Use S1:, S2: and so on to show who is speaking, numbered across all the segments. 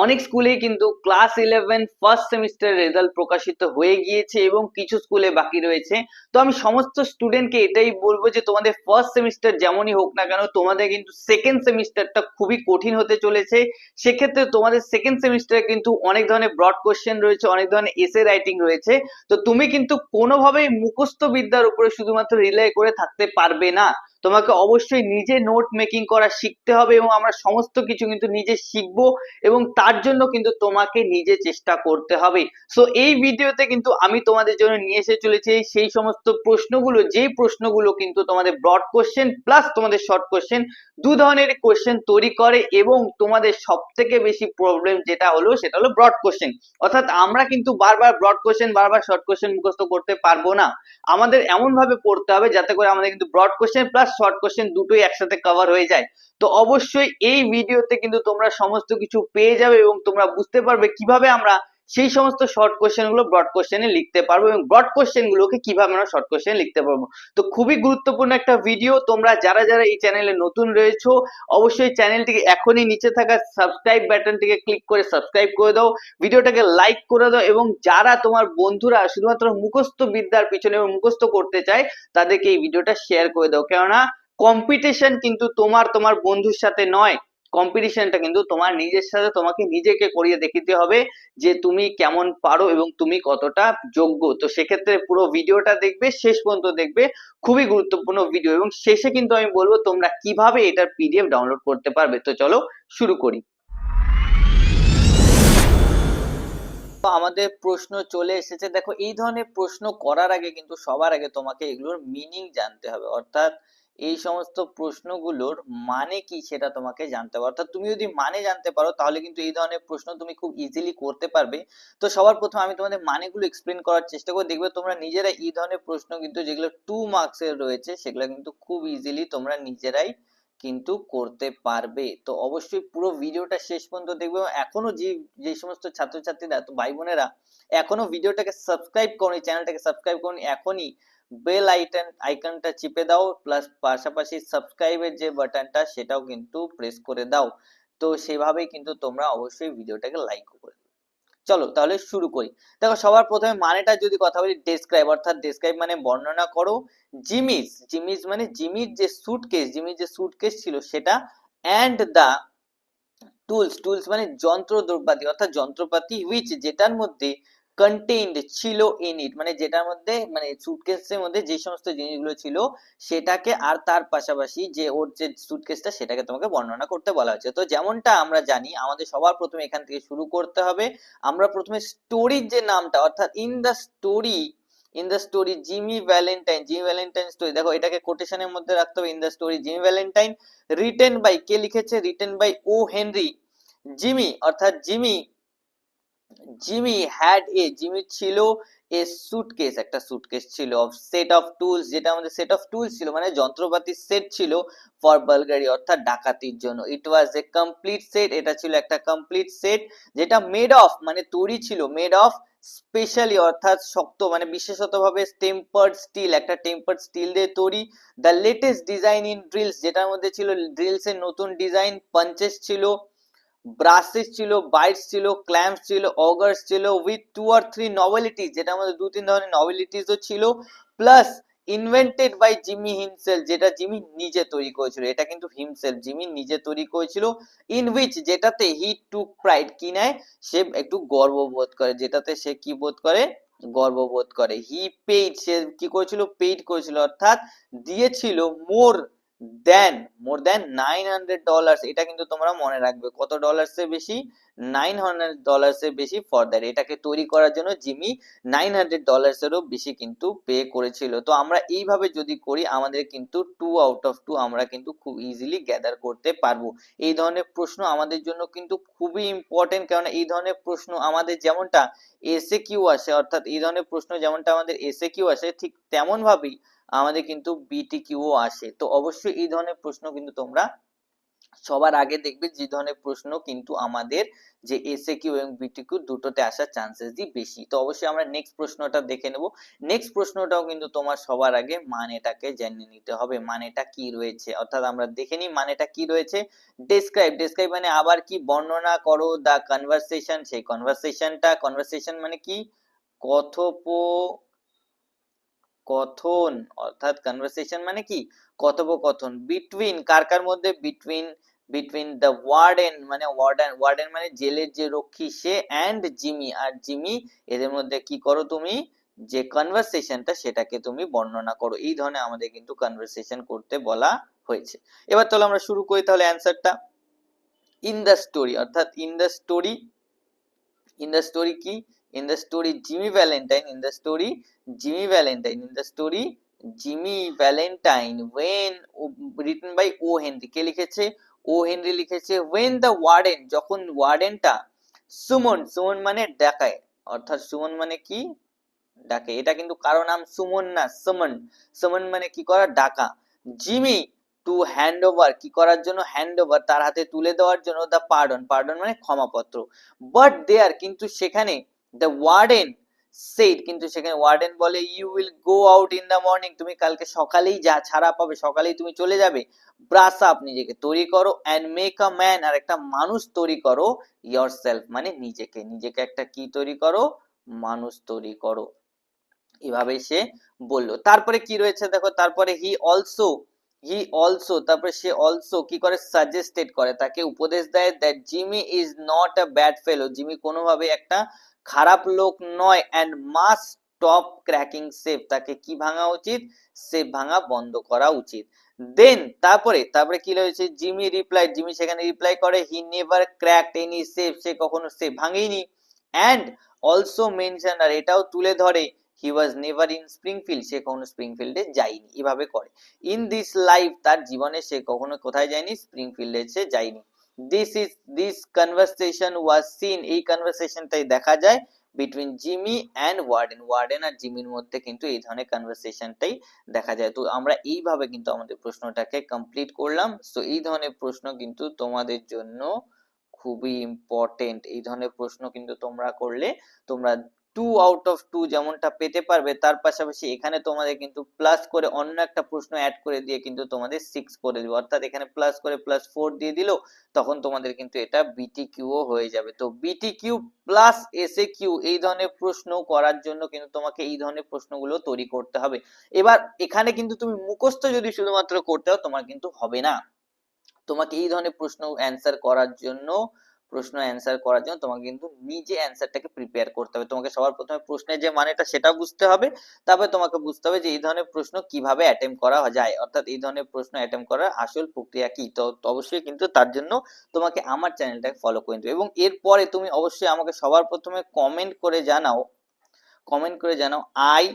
S1: অনেক স্কুলেই কিন্তু ক্লাস 11 ফার্স্ট সেমিস্টার রেজাল্ট প্রকাশিত হয়ে গিয়েছে এবং কিছু স্কুলে বাকি রয়েছে। তো আমি সমস্ত স্টুডেন্টকে এটাই বলবো যে তোমাদের ফার্স্ট সেমিস্টার যেমনই হোক না কেন, তোমাদের কিন্তু সেকেন্ড সেমিস্টারটা খুবই কঠিন হতে চলেছে। সেক্ষেত্রে তোমাদের সেকেন্ড সেমিস্টারে কিন্তু অনেক ধরনের ব্রড কোশ্চেন রয়েছে, অনেক ধরনের এসে রাইটিং রয়েছে। তো তুমি কিন্তু কোনোভাবেই মুখস্থ বিদ্যার উপরে শুধুমাত্র রিলাই করে থাকতে পারবে না। তোমাকে অবশ্যই নিজে নোট মেকিং করা শিখতে হবে এবং আমরা সমস্ত কিছু কিন্তু নিজে শিখবো এবং তার জন্য কিন্তু তোমাকে নিজে চেষ্টা করতে হবে। সো এই ভিডিওতে কিন্তু আমি তোমাদের জন্য নিয়ে এসে চলেছি সেই সমস্ত প্রশ্নগুলো, যেই প্রশ্নগুলো কিন্তু তোমাদের ব্রড কোশ্চেন প্লাস তোমাদের শর্ট কোশ্চেন দু ধরনের কোশ্চেন তৈরি করে এবং তোমাদের সব থেকে বেশি প্রবলেম যেটা হলো সেটা হলো ব্রড কোশ্চেন। অর্থাৎ আমরা কিন্তু বারবার ব্রড কোশ্চেন বারবার শর্ট কোশ্চেন মুখস্থ করতে পারবো না। আমাদের এমন ভাবে পড়তে হবে যাতে করে আমাদের কিন্তু broad question plus short question দুটোই একসাথে কভার হয়ে যায়। তো অবশ্যই এই ভিডিওতে কিন্তু তোমরা সমস্ত কিছু পেয়ে যাবে এবং তোমরা বুঝতে পারবে কিভাবে আমরা সেই সমস্ত শর্ট কোশ্চেন গুলো ব্রড কোশ্চেনে লিখতে পারবো এবং ব্রড কোশ্চেন গুলোকে কিভাবে আমরা শর্ট কোশ্চেনে লিখতে পারবো। তো খুবই গুরুত্বপূর্ণ একটা ভিডিও। তোমরা যারা যারা এই চ্যানেলে নতুন রয়েছো অবশ্যই চ্যানেলটিকে এখনই নিচে থাকা সাবস্ক্রাইব বাটনটিকে ক্লিক করে সাবস্ক্রাইব করে দাও, ভিডিওটাকে লাইক করে দাও এবং যারা তোমার বন্ধুরা শুধুমাত্র মুখস্থ বিদ্যার পিছনে এবং মুখস্থ করতে চায় তাদেরকে এই ভিডিওটা শেয়ার করে দাও। কেননা কম্পিটিশন কিন্তু তোমার তোমার বন্ধুর সাথে নয়, কম্পিটিশনটা কিন্তু তোমার নিজের সাথে। তোমাকে নিজেকে করিয়ে দেখাতে হবে যে তুমি কেমন পারো এবং তুমি কতটা যোগ্য। তো সেক্ষেত্রে পুরো ভিডিওটা দেখবে, শেষ পর্যন্ত দেখবে, খুবই গুরুত্বপূর্ণ ভিডিও। এবং শেষে কিন্তু আমি বলবো তোমরা কিভাবে এটার পিডিএফ ডাউনলোড করতে পারবে। তো চলো শুরু করি। তো আমাদের প্রশ্ন চলে এসেছে। দেখো, এই ধরনের প্রশ্ন করার আগে কিন্তু সবার আগে তোমাকে এগুলোর মিনিং জানতে হবে, অর্থাৎ এই সমস্ত প্রশ্নগুলোর মানে কি সেটা তোমাকে জানতে হবে। অর্থাৎ তুমি যদি মানে জানতে পারো তাহলে কিন্তু এই ধরনের প্রশ্ন তুমি খুব ইজিলি করতে পারবে। তো সবার প্রথমে আমি তোমাদের মানেগুলো এক্সপ্লেন করার চেষ্টা করব, দেখবে তোমরা নিজেরা এই ধরনের প্রশ্ন কিন্তু যেগুলো 2 মার্কস এর রয়েছে সেগুলো কিন্তু খুব ইজিলি তোমরা নিজেরাই কিন্তু করতে পারবে। তো অবশ্যই পুরো ভিডিওটা শেষ পর্যন্ত দেখবে। এবং এখনো যে সমস্ত ছাত্রছাত্রীরা, তো ভাই বোনেরা এখনো ভিডিওটাকে সাবস্ক্রাইব করনি, চ্যানেলটাকে সাবস্ক্রাইব করনি, এখনই বেল আইকনটা চিপে দাও, প্লাস পাশাপাশি সাবস্ক্রাইবের যে বাটনটা সেটাও কিন্তু প্রেস করে দাও। তো সেভাবেই কিন্তু তোমরা অবশ্যই ভিডিওটাকে লাইক করে। চলো তাহলে শুরু করি। দেখো, সবার প্রথমে মানেটা যদি কথা বলি, ডেসক্রাইব, অর্থাৎ ডেসক্রাইব মানে বর্ণনা করো। জিমিস মানে জিমির যে সুটকেস ছিল সেটা। এন্ড দা টুলস মানে যন্ত্রদ্রব্যাদি, অর্থাৎ যন্ত্রপাতি, হুইচ যেটার মধ্যে কন্টেইনড ছিল ইন ইট মানে যেটার মধ্যে, মানে সুটকেসের মধ্যে যে সমস্ত জিনিসগুলো ছিল সেটাকে, আর তার পাশাপাশি যে ওর যে সুটকেসটা সেটাকে তোমাকে বর্ণনা করতে বলা হয়েছে। তো যেমনটা আমরা জানি আমাদের সবার প্রথমে এখান থেকে শুরু করতে হবে। আমরা প্রথমে স্টোরির যে নামটা, অর্থাৎ in the story Jimmy Valentine story, দেখো এটাকে কোটেশনের মধ্যে রাখতে হবে। In the story Jimmy Valentine, written by, কে লিখেছে, written by O Henry. Jimmy অর্থাৎ জিমি জিমি ছিল এ সুটকেস, একটা সুটকেস ছিল, অফ সেট অফ টুলস, যেটা আমাদের সেট অফ টুলস ছিল মানে যন্ত্রপাতির সেট ছিল, ফর বালগারি অর্থাৎ ডাকাতির জন্য। ইট ওয়াজ এ কমপ্লিট সেট, এটা ছিল একটা কমপ্লিট সেট, যেটা মেড অফ মানে তৈরি ছিল, মেড অফ স্পেশালি অর্থাৎ শক্ত মানে বিশেষত ভাবে টেম্পার্ড স্টিল, একটা টেম্পার্ড স্টিল দিয়ে তৈরি। The latest design in drills, যেটার মধ্যে ছিল ড্রিলস এর নতুন ডিজাইন, পাঞ্চেস ছিল, ব্রাসেস ছিল, বাইটস ছিল, ক্ল্যাম্পস ছিল, অগার্স ছিল, উইথ 2 or 3 নভেলিটিস, যেটার মধ্যে 2-3 ধরনের নভেলিটিসও ছিল, plus invented bye Jimmy himself, যেটা জিমি নিজে তৈরি করেছিল। এটা কিন্তু হিমসেলফ জিমি নিজে তৈরি করেছিল। ইন হুইচ, যেটাতে হি টুক প্রাইড, কি নেয়, সে একটু গর্ববোধ করে, যেটাতে সে কি বোধ করে, গর্ববোধ করে। হি পেইড, সে কি করেছিল, পেইড করেছিল, অর্থাৎ দিয়েছিল মোর দেন $900, এটা কিন্তু তোমরা মনে রাখবে, কত ডলার্স এর বেশি, $900 এর বেশি ফর দ্যাট, এটাকে তৈরি করার জন্য জিমি $900 এরও বেশি কিন্তু পে করেছিল। তো আমরা এইভাবে যদি করি আমাদের কিন্তু 2 out of 2 আমরা কিন্তু খুব ইজিলি গ্যাদার করতে পারবো। এই ধরনের প্রশ্ন আমাদের জন্য কিন্তু খুবই ইম্পর্টেন্ট, কারণ এই ধরনের প্রশ্ন আমাদের যেমনটা এসএ কিউ আসে, অর্থাৎ এই ধরনের প্রশ্ন যেমনটা আমাদের এসএ কিউ আসে ঠিক তেমন ভাবেই আমাদের কিন্তু বিটি কিউ আসে। তো অবশ্যই এই ধরনের প্রশ্ন কিন্তু তোমরা সবার আগে দেখবে যে ধরনের প্রশ্ন কিন্তু আমাদের যে এসএ কিউ এবং বিটি কিউ দুটোতে আসার চান্সেস বেশি। তো অবশ্যই আমরা নেক্সট প্রশ্নটা দেখে নেব। নেক্সট প্রশ্নটাও কিন্তু তোমার সবার আগে মানেটাকে জেনে নিতে হবে, মানেটা কি রয়েছে, অর্থাৎ আমরা দেখে নিই মানেটা কি রয়েছে। ডেসক্রাইব, ডেসক্রাইব মানে আবার কি, বর্ণনা করো দা কনভারসেশন, সেই কনভারসেশনটা, কনভারসেশন মানে কি, কথোপকথন, অর্থাৎ কনভারসেশন মানে কি, কথোপকথন, বিটুইন, কার কার মধ্যে, বিটুইন দ্য ওয়ার্ডেন মানে ওয়ার্ডেন, ওয়ার্ডেন মানে জেলের যে রক্ষী সে, এন্ড জিমি আর জিমি, এদের মধ্যে কি করো তুমি, যে কনভারসেশনটা সেটাকে তুমি বর্ণনা করো। এই ধরনের আমাদের কিন্তু কনভারসেশন করতে বলা হয়েছে। এবার তাহলে আমরা শুরু করি তাহলে অ্যানসারটা। ইন দ্য স্টোরি, অর্থাৎ in the story, in the story কি, in the story Jimmy Valentine, in the story Jimmy Valentine, in the story Jimmy Valentine, when written by O Henry, কে লিখেছে, ও হেনরি লিখেছে, when the warden, যখন ওয়ার্ডেনটা সুমন, সুমন মানে ডাকায়, অর্থাৎ সুমন মানে কি, ডাকে, এটা কিন্তু কারো নাম সুমন না, সুমন, সুমন মানে কি করা, ডাকা, জিমি টু হ্যান্ড ওভার, কি করার জন্য, হ্যান্ড ওভার তার হাতে তুলে দেওয়ার জন্য, দা পার্ডন, পার্ডন মানে ক্ষমাপত্র, বাট দেয়ার কিন্তু সেখানে, দ্য ওয়ার্ডেন সেইড, কিন্তু সেখানে ওয়ার্ডেন বলে, you will go out in the morning, তুমি কালকে সকালেই যা ছাড়া পাবে, সকালেই তুমি চলে যাবে, ব্রাশ আপ নিজেকে তৈরি করো, এন্ড মেক আ ম্যান, আর একটা মানুষ তৈরি করো, ইয়োরসেলফ মানে নিজেকে, নিজেকে একটা কি তৈরি করো, মানুষ তৈরি করো, এভাবে সে বলল। তারপরে কি রয়েছে দেখো, তারপরে হি অলসো তারপরে সে অলসো কি করে, সাজেস্টেড করে, তাকে উপদেশ দেয়, that Jimmy is not a bad fellow, Jimmy কোনোভাবে একটা খারাপ লোক নয়, and must stop cracking safe, তাকে কি ভাঙা উচিত, সেফ ভাঙা বন্ধ করা উচিত। দেন তারপরে কি রয়েছে, জিমি রিপ্লাই, জিমি সেখানে রিপ্লাই করে, he never cracked any safe, সে কখনো সেফ ভাঙেনি, এন্ড অলসো মেনশন, আর এটাও তুলে ধরে, হি ওয়াজ নেভার ইন স্প্রিংফিল্ড, সে কখনো স্প্রিংফিল্ডে যায়নি, এভাবে করে। ইন দিস লাইফ, তার জীবনে সে কখনো কোথায় যায়নি, স্প্রিংফিল্ডে সে যায়নি। দিস কনভারসেশন ওয়াজ সিন, এই কনভারসেশনটাই দেখা যায়, between Jimmy and warden, warden আর জিমির মধ্যে কিন্তু এই ধরনের কনভারসেশনটাই দেখা যায়। তো আমরা এইভাবে কিন্তু আমাদের প্রশ্নটাকে কমপ্লিট করলাম। সো এই ধরনের প্রশ্ন কিন্তু তোমাদের জন্য খুবই ইম্পর্টেন্ট, এই ধরনের প্রশ্ন কিন্তু তোমরা করলে তোমরা 2 out of 2 যেমনটা পেতে পারবে, তার পাশাপাশি এখানে তোমাদের কিন্তু প্লাস করে অন্য একটা প্রশ্ন অ্যাড করে দিয়ে কিন্তু তোমাদের 6 করে দিবে, অর্থাৎ এখানে প্লাস করে +4 দিয়ে দিল, তখন তোমাদের কিন্তু এটা বিটিকিউ ও হয়ে যাবে। তো বিটিকিউ প্লাস এসএ কিউ এই ধরনের প্রশ্ন করার জন্য কিন্তু তোমাকে এই ধরনের প্রশ্নগুলো তৈরি করতে হবে। এবার এখানে কিন্তু তুমি মুখস্থ যদি শুধুমাত্র করতে হও তোমার কিন্তু হবে না, তোমাকে এই ধরনের প্রশ্ন অ্যান্সার করার জন্য তোমাকে কিন্তু নিজে অ্যান্সারটাকে প্রিপেয়ার করতে হবে। তোমাকে সবার প্রথমে প্রশ্নের যে মানেটা সেটা বুঝতে হবে, তারপরে তোমাকে বুঝতে হবে যে এই ধরনের প্রশ্ন কিভাবে অ্যাটেম্প করা যায়, অর্থাৎ এই ধরনের প্রশ্ন অ্যাটেম্প করার আসল প্রক্রিয়া কি। তো অবশ্যই কিন্তু তার জন্য তোমাকে আমার চ্যানেলটাকে ফলো করে নিতে হবে, এবং এরপরে তুমি অবশ্যই আমাকে সবার প্রথমে কমেন্ট করে জানাও আই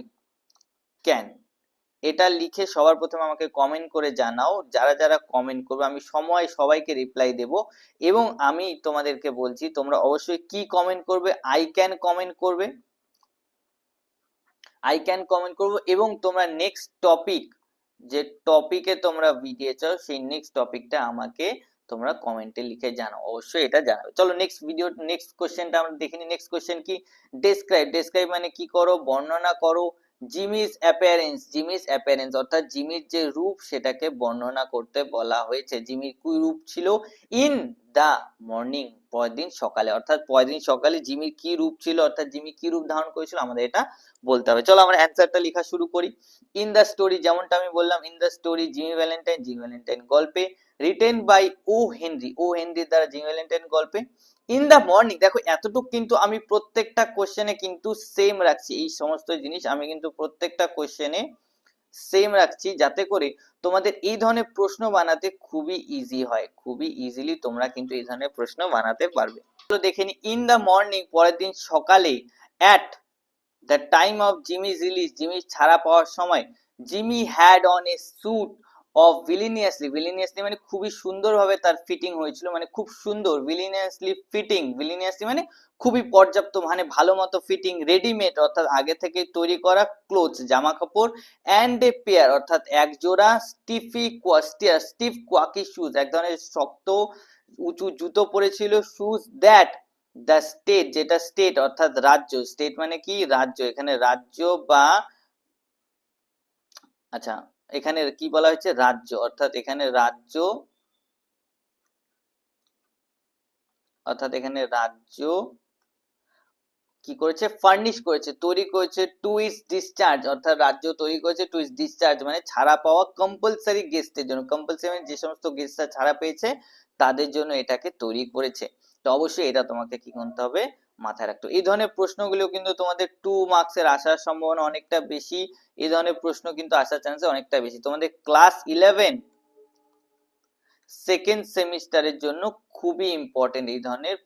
S1: ক্যান, এটা লিখে সবার প্রথমে আমাকে কমেন্ট করে জানাও। যারা যারা কমেন্ট করবে আমি সবাইকে রিপ্লাই দেব, এবং আমি তোমাদেরকে বলছি তোমরা অবশ্যই কি কমেন্ট করবে, আই ক্যান কমেন্ট করবে, এবং তোমরা নেক্সট টপিক, যে টপিকে তোমরা ভিডিও চাও সেই নেক্সট টপিকটা আমাকে তোমরা কমেন্টে লিখে জানাও, অবশ্যই এটা জানাবে। চলো নেক্সট কোশ্চেনটা আমরা দেখে নিই। নেক্সট কোশ্চেন কি, ডেসক্রাইব মানে কি করো, বর্ণনা করো, জিমিস অ্যাপিয়ারেন্স অর্থাৎ জিমির যে রূপ সেটাকে বর্ণনা করতে বলা হয়েছে। জিমির কি রূপ ছিল, ইন দা মর্নিং, পরদিন সকালে, অর্থাৎ পরদিন সকালে জিমির কি রূপ ছিল, অর্থাৎ জিমি কি রূপ ধারণ করেছিল আমাদের এটা বলতে হবে। চলো আমরা অ্যান্সারটা লেখা শুরু করি। ইন দ্য স্টোরি, যেমনটা আমি বললাম, in the story Jimmy Valentine গল্পে, রিটেন বাই ও হেনরির দ্বারা জিমি ভ্যালেন্টাইন গল্পে। ইন দা মর্নিং, দেখো এতটুকু কিন্তু আমি প্রত্যেকটা কোশ্চেনে কিন্তু সেম রাখছি, এই সমস্ত জিনিস আমি কিন্তু প্রত্যেকটা কোশ্চেনে সেম রাখছি, যাতে করে তোমাদের এই ধরনের প্রশ্ন বানাতে খুবই ইজি হয়, খুবই ইজিলি তোমরা কিন্তু এই ধরনের প্রশ্ন বানাতে পারবে। তো দেখে নি, ইন দা মর্নিং পরের দিন সকালে, at the time of Jimmy's release, Jimmy ছাড়া পাওয়ার সময়, Jimmy had on a suit of villainously মানে খুবই সুন্দরভাবে তার ফিটিং হয়েছিল, মানে খুব সুন্দর, ভিলিনিয়াসলি মানে খুবই পর্যাপ্ত, মানে ভালো মতো ফিটিং, রেডিমেড অর্থাৎ আগে থেকে তৈরি করা ক্লোথস জামা কাপড়, অ্যান্ড এ পেয়ার অর্থাৎ এক জোড়া স্টিফ কোয়াকি শুজ এক ধরনের শক্ত উঁচু জুতো পরেছিল, শুজ দ্যাট দ্য স্টেট যেটা স্টেট অর্থাৎ রাজ্য, স্টেট মানে কি রাজ্য, এখানে রাজ্য বা আচ্ছা এখানে কি বলা হয়েছে রাজ্য, অর্থাৎ এখানে রাজ্য কি করেছে ফার্নিশ করেছে, তৈরি করেছে টু ইটস ডিসচার্জ অর্থাৎ রাজ্য তৈরি করেছে টু ইটস ডিসচার্জ মানে ছাড়া পাওয়া কম্পালসারি গেস্টের জন্য, কম্পালসারি মানে যে সমস্ত গেস্টরা ছাড়া পেয়েছে তাদের জন্য এটাকে তৈরি করেছে। তো অবশ্যই এটা তোমাকে কি করতে হবে মাথায় রাখতে হবে। এই ধরনের প্রশ্নগুলো কিন্তু তোমাদের 2 মার্কসের আসার সম্ভাবনা অনেকটা বেশি, এই ধরনের প্রশ্ন কিন্তু আসার চান্স অনেকটা বেশি। তোমাদের ক্লাস 11 সেকেন্ড সেমিস্টারের জন্য খুবই ইম্পর্টেন্ট এই ধরনের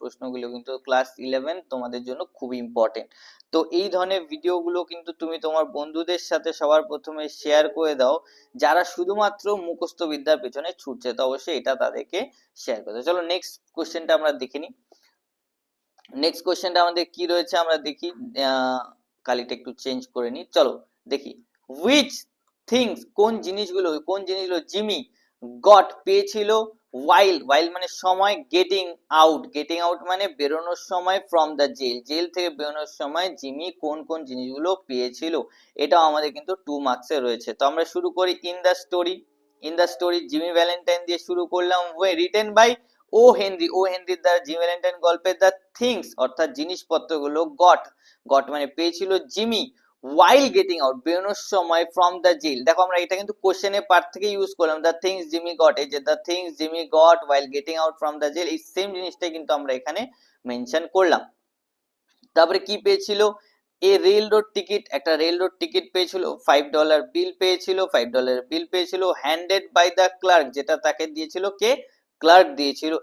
S1: প্রশ্নগুলো কিন্তু ক্লাস 11 তোমাদের জন্য খুবই ইম্পর্টেন্ট। তো এই ধরনের ভিডিওগুলো কিন্তু তুমি তোমার বন্ধুদের সাথে সবার প্রথমে শেয়ার করে দাও যারা শুধুমাত্র মুখস্থ বিদ্যার পেছনে ছুটছে, তো অবশ্যই এটা তাদেরকে শেয়ার করে দাও। চলো নেক্সট কোশ্চেনটা আমরা দেখে নিই। নেক্সট কোশ্চেনটা আমাদের কি রয়েছে আমরা দেখি, কালিটা একটু চেঞ্জ করে নিই, চলো দেখি। হুইচ থিংস কোন জিনিসগুলো জিমি গট পেয়েছিল ওয়াইল মানে সময়, গেটিং আউট মানে বেরোনোর সময়, ফ্রম দ্য জেল থেকে বেরোনোর সময় জিমি কোন কোন জিনিসগুলো পেয়েছিল, এটাও আমাদের কিন্তু 2 মার্কসে রয়েছে। তো আমরা শুরু করি in the story Jimmy Valentine দিয়ে শুরু করলাম, রিটেন বাই ও হেনরির দ্বারা জিমি ভ্যালেন্টাইন গল্পের দ্য থিংস অর্থাৎ জিনিসপত্রগুলো গট মানে পেয়েছিল জিমি while getting out বেরোনোর সময় from the jail, দেখো আমরা এটা কিন্তু কোশ্চেনের পার্ট থেকে ইউজ করলাম, the things Jimmy got, এই যে the things Jimmy got while getting out from the jail, এই সেম জিনিসটাই কিন্তু আমরা এখানে মেনশন করলাম। তারপরে কি পেয়েছিল একটা রেল রোড টিকিট পেয়েছিল, $5 বিল পেয়েছিল হ্যান্ডেড বাই দ্য ক্লার্ক যেটা তাকে দিয়েছিল কে ক্লার্ক দিয়েছিল,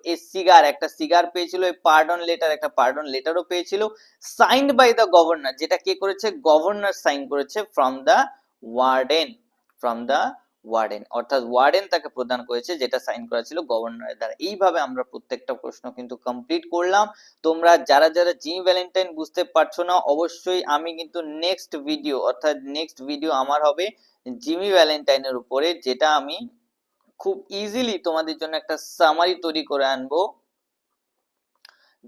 S1: একটা সিগার পেয়েছিল, একটা পার্ডন লেটারও পেয়েছিল, সাইন্ড বাই দ্য গভর্নর যেটা কে করেছে গভর্নর সাইন করেছে, ফ্রম দা ওয়ার্ডেন অর্থাৎ ওয়ার্ডেন তাকে প্রদান করেছে যেটা সাইন করা ছিল গভর্নরের দ্বারা। এইভাবে আমরা প্রত্যেকটা প্রশ্ন কিন্তু কমপ্লিট করলাম। তোমরা যারা যারা জিমি ভ্যালেন্টাইন বুঝতে পারছো না অবশ্যই আমি কিন্তু নেক্সট ভিডিও আমার হবে জিমি ভ্যালেন্টাইনের উপরে, যেটা আমি খুব ইজিলি তোমাদের জন্য একটা সামারি তৈরি করে আনবো,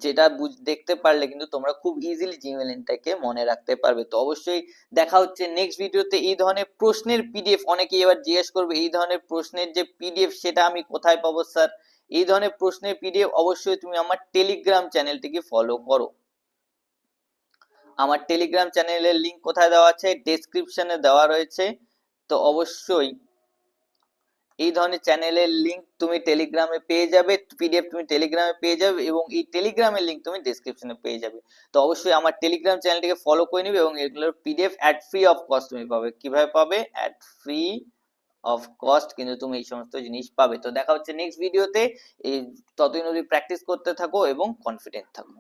S1: যেটা দেখতে পারলে কিন্তু তোমরা খুব ইজিলি জিমি ভ্যালেন্টাইনকে মনে রাখতে পারবে। তো অবশ্যই দেখা হচ্ছে নেক্সট ভিডিওতে। এই ধরনের প্রশ্নের পিডিএফ অনেকেই এবার জিজ্ঞেস করবে এই ধরনের প্রশ্নের যে পিডিএফ সেটা আমি কোথায় পাবো স্যার, এই ধরনের প্রশ্নের পিডিএফ অবশ্যই তুমি আমার টেলিগ্রাম চ্যানেলটিকে ফলো করো। আমার টেলিগ্রাম চ্যানেলের লিংক কোথায় দেওয়া আছে ডেসক্রিপশনে দেওয়া রয়েছে। তো অবশ্যই এই ধরনের চ্যানেলের লিংক তুমি টেলিগ্রামে পেয়ে যাবে, পিডিএফ তুমি টেলিগ্রামে পেয়ে যাবে এবং এই টেলিগ্রামের লিংক তুমি ডেসক্রিপশনে পেয়ে যাবে। তো অবশ্যই আমার টেলিগ্রাম চ্যানেলটিকে ফলো করে নিবে এবং এগুলোর PDF at free of cost তুমি পাবে। কিভাবে পাবে? অ্যাট ফ্রি অফ কস্ট কিন্তু তুমি এই সমস্ত জিনিস পাবে। তো দেখা হচ্ছে নেক্সট ভিডিওতে। এই ততদিন অবধি প্র্যাকটিস করতে থাকো এবং কনফিডেন্ট থাকো।